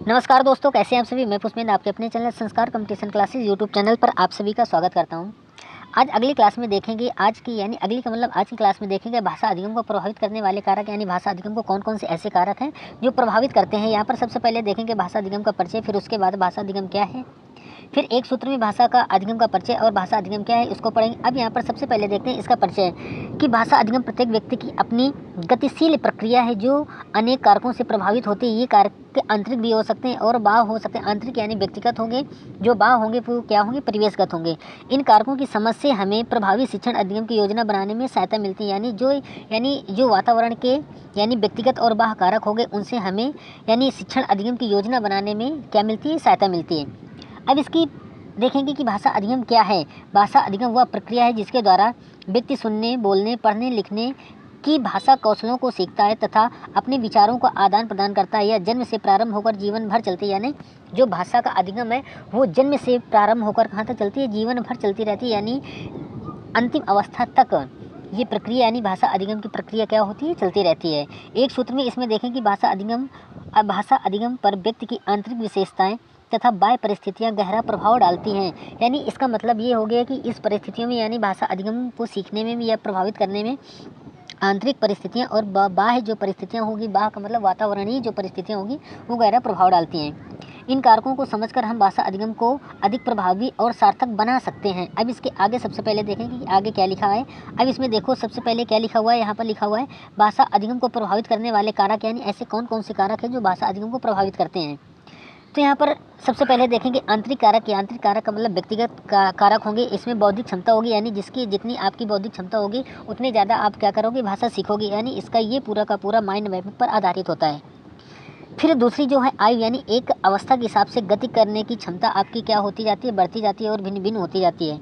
नमस्कार दोस्तों, कैसे हैं आप सभी। मैं पुष्पेंद्र आपके अपने चैनल संस्कार कंपटीशन क्लासेस यूट्यूब चैनल पर आप सभी का स्वागत करता हूं। आज अगली क्लास में देखेंगे, आज की क्लास में देखेंगे भाषा अधिगम को प्रभावित करने वाले कारक यानी भाषा अधिगम को कौन कौन से ऐसे कारक हैं जो प्रभावित करते हैं। यहाँ पर सबसे पहले देखेंगे भाषा अधिगम का परिचय, फिर उसके बाद भाषा अधिगम क्या है, फिर एक सूत्र में भाषा का अधिगम का परिचय और भाषा अधिगम क्या है उसको पढ़ेंगे। अब यहाँ पर सबसे पहले देखते हैं इसका परिचय कि भाषा अधिगम प्रत्येक व्यक्ति की अपनी गतिशील प्रक्रिया है जो अनेक कारकों से प्रभावित होती है। ये कारक के आंतरिक भी हो सकते हैं और बाह्य हो सकते हैं। आंतरिक यानी व्यक्तिगत होंगे, जो बाह्य होंगे वो क्या होंगे, परिवेशगत होंगे। इन कारकों की समझ से हमें प्रभावी शिक्षण अधिगम की योजना बनाने में सहायता मिलती है। यानी जो वातावरण के यानी व्यक्तिगत और बाह्य कारक हो गए उनसे हमें यानी शिक्षण अधिगम की योजना बनाने में क्या मिलती है, सहायता मिलती है। अब इसकी देखेंगे कि भाषा अधिगम क्या है। भाषा अधिगम वह प्रक्रिया है जिसके द्वारा व्यक्ति सुनने, बोलने, पढ़ने, लिखने की भाषा कौशलों को सीखता है तथा अपने विचारों का आदान प्रदान करता है। यह जन्म से प्रारंभ होकर जीवन भर चलती है। यानी जो भाषा का अधिगम है वो जन्म से प्रारंभ होकर कहाँ तक चलती है, जीवन भर चलती रहती है। यानी अंतिम अवस्था तक ये प्रक्रिया यानी भाषा अधिगम की प्रक्रिया क्या होती है, चलती रहती है। एक सूत्र में इसमें देखें कि भाषा अधिगम पर व्यक्ति की आंतरिक विशेषताएं तथा बाह्य परिस्थितियां गहरा प्रभाव डालती हैं। यानी इसका मतलब ये हो गया कि इस परिस्थितियों में यानी भाषा अधिगम को सीखने में भी या प्रभावित करने में आंतरिक परिस्थितियां और बाह्य जो परिस्थितियां होगी, बाह्य का मतलब वातावरणीय जो परिस्थितियां होगी वो गहरा प्रभाव डालती हैं। इन कारकों को समझकर हम भाषा अधिगम को अधिक प्रभावी और सार्थक बना सकते हैं। अब इसके आगे सबसे पहले देखेंगे कि आगे क्या लिखा है। अब इसमें देखो सबसे पहले क्या लिखा हुआ है, यहाँ पर लिखा हुआ है भाषा अधिगम को प्रभावित करने वाले कारक यानी ऐसे कौन कौन से कारक हैं जो भाषा अधिगम को प्रभावित करते हैं। तो यहाँ पर सबसे पहले देखेंगे आंतरिक कारक। आंतरिक कारक का मतलब व्यक्तिगत कारक होंगे। इसमें बौद्धिक क्षमता होगी, यानी जितनी आपकी बौद्धिक क्षमता होगी उतनी ज़्यादा आप क्या करोगे, भाषा सीखोगे। यानी इसका ये पूरा का पूरा माइंड मैपिंग पर आधारित होता है। फिर दूसरी जो है आयु, यानी एक अवस्था के हिसाब से गति करने की क्षमता आपकी क्या होती जाती है, बढ़ती जाती है और भिन्न भिन्न होती जाती है।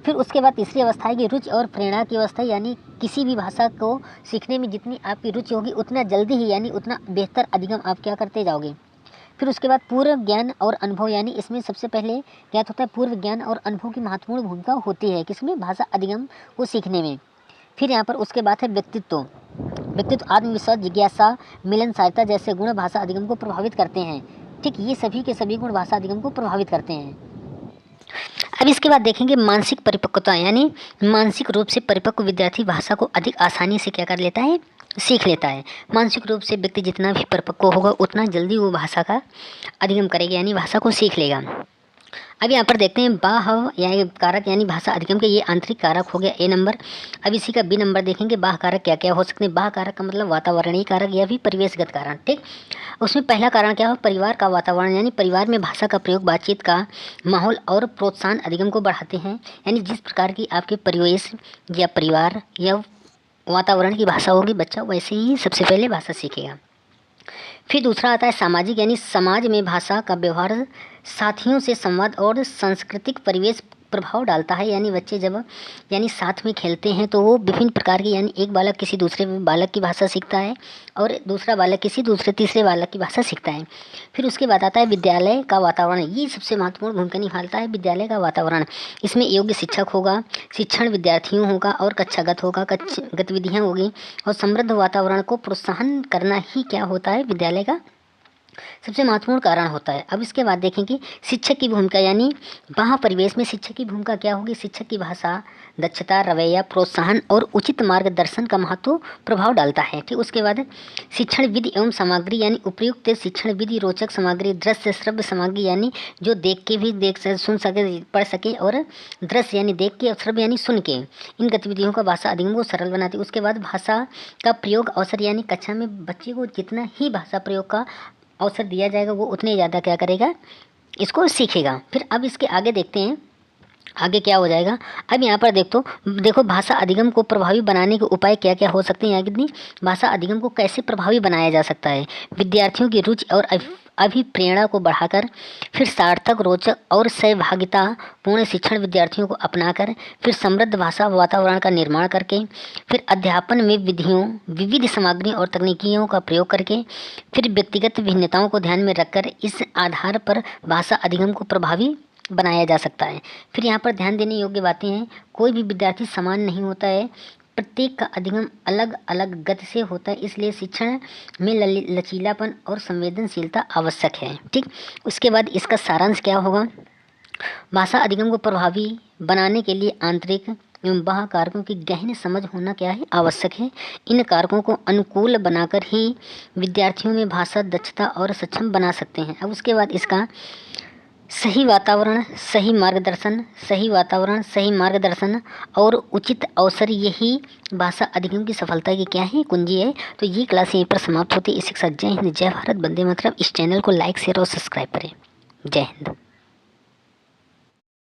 फिर उसके बाद तीसरी अवस्था है कि रुचि और प्रेरणा की अवस्था, यानी किसी भी भाषा को सीखने में जितनी आपकी रुचि होगी उतना जल्दी ही यानी उतना बेहतर अधिगम आप क्या करते जाओगे। फिर उसके बाद पूर्व ज्ञान और अनुभव, यानी इसमें सबसे पहले ज्ञात होता है पूर्व ज्ञान और अनुभव की महत्वपूर्ण भूमिका होती है किसमें, भाषा अधिगम को सीखने में। फिर यहाँ पर उसके बाद है व्यक्तित्व। आत्मविश्वास, जिज्ञासा, मिलनसारता जैसे गुण भाषा अधिगम को प्रभावित करते हैं। ठीक, ये सभी के सभी गुण भाषा अधिगम को प्रभावित करते हैं। अब इसके बाद देखेंगे मानसिक परिपक्वता, यानी मानसिक रूप से परिपक्व विद्यार्थी भाषा को अधिक आसानी से क्या कर लेता है, सीख लेता है। मानसिक रूप से व्यक्ति जितना भी परिपक्व होगा उतना जल्दी वो भाषा का अधिगम करेगा यानी भाषा को सीख लेगा। अब यहाँ पर देखते हैं बाह्य यानी कारक यानी भाषा अधिगम के ये आंतरिक कारक हो गया ए नंबर। अब इसी का बी नंबर देखेंगे बाह्य कारक क्या क्या हो सकते हैं। बाह्य कारक का मतलब वातावरणीय कारक या भी परिवेशगत कारण। ठीक, उसमें पहला कारण क्या हो, परिवार का वातावरण, यानी परिवार में भाषा का प्रयोग, बातचीत का माहौल और प्रोत्साहन अधिगम को बढ़ाते हैं। यानी जिस प्रकार की आपके परिवेश या परिवार या वातावरण की भाषा होगी बच्चा वैसे ही सबसे पहले भाषा सीखेगा। फिर दूसरा आता है सामाजिक, यानी समाज में भाषा का व्यवहार, साथियों से संवाद और सांस्कृतिक परिवेश प्रभाव डालता है। यानी बच्चे जब यानी साथ में खेलते हैं तो वो विभिन्न प्रकार की यानी एक बालक किसी दूसरे बालक की भाषा सीखता है और दूसरा बालक किसी तीसरे बालक की भाषा सीखता है। फिर उसके बाद आता है विद्यालय का वातावरण। ये सबसे महत्वपूर्ण भूमिका निभाता है विद्यालय का वातावरण। इसमें योग्य शिक्षक होगा, शिक्षण विद्यार्थियों होगा और कक्षागत होगा, गतिविधियाँ होगी और समृद्ध वातावरण को प्रोत्साहन करना ही क्या होता है, विद्यालय का सबसे महत्वपूर्ण कारण होता है। अब इसके बाद देखेंगे शिक्षक की भूमिका, यानी बाह्य परिवेश में शिक्षक की भूमिका क्या होगी। शिक्षक की भाषा, दक्षता, रवैया, प्रोत्साहन और उचित मार्गदर्शन का महत्व प्रभाव डालता है। ठीक, उसके बाद शिक्षण विधि एवं सामग्री, यानी उपयुक्त शिक्षण विधि, रोचक सामग्री, दृश्य श्रव्य सामग्री, यानी जो देख के भी सुन सके, पढ़ सके, और दृश्य यानी देख के और श्रव्य यानी सुन के, इन गतिविधियों का भाषा अधिगम को सरल बनाती है। उसके बाद भाषा का प्रयोग अवसर, यानी कक्षा में बच्चे को जितना ही भाषा प्रयोग का अवसर दिया जाएगा वो उतने ज़्यादा क्या करेगा, इसको सीखेगा। फिर अब इसके आगे देखते हैं आगे क्या हो जाएगा। अब यहाँ पर देखो भाषा अधिगम को प्रभावी बनाने के उपाय क्या क्या हो सकते हैं। यहाँ कितनी भाषा अधिगम को कैसे प्रभावी बनाया जा सकता है। विद्यार्थियों की रुचि और अभिप्रेरणा को बढ़ाकर, फिर सार्थक, रोचक और सहभागिता पूर्ण शिक्षण विद्यार्थियों को अपनाकर, फिर समृद्ध भाषा वातावरण का निर्माण करके, फिर अध्यापन में विविध सामग्रियों और तकनीकियों का प्रयोग करके, फिर व्यक्तिगत भिन्नताओं को ध्यान में रखकर इस आधार पर भाषा अधिगम को प्रभावी बनाया जा सकता है। फिर यहाँ पर ध्यान देने योग्य बातें हैं, कोई भी विद्यार्थी समान नहीं होता है। प्रत्येक का अधिगम अलग अलग गति से होता है, इसलिए शिक्षण में लचीलापन और संवेदनशीलता आवश्यक है। ठीक, उसके बाद इसका सारांश क्या होगा। भाषा अधिगम को प्रभावी बनाने के लिए आंतरिक एवं बाह्य कारकों की गहन समझ होना क्या है, आवश्यक है। इन कारकों को अनुकूल बनाकर ही विद्यार्थियों में भाषा दक्षता और सक्षम बना सकते हैं। अब उसके बाद इसका सही वातावरण, सही मार्गदर्शन और उचित अवसर, यही भाषा अधिगम की सफलता की क्या है, कुंजी है। तो ये क्लास यहीं पर समाप्त होती है। इसी के साथ जय हिंद, जय भारत, वंदे मातरम। इस चैनल को लाइक शेयर और सब्सक्राइब करें। जय हिंद।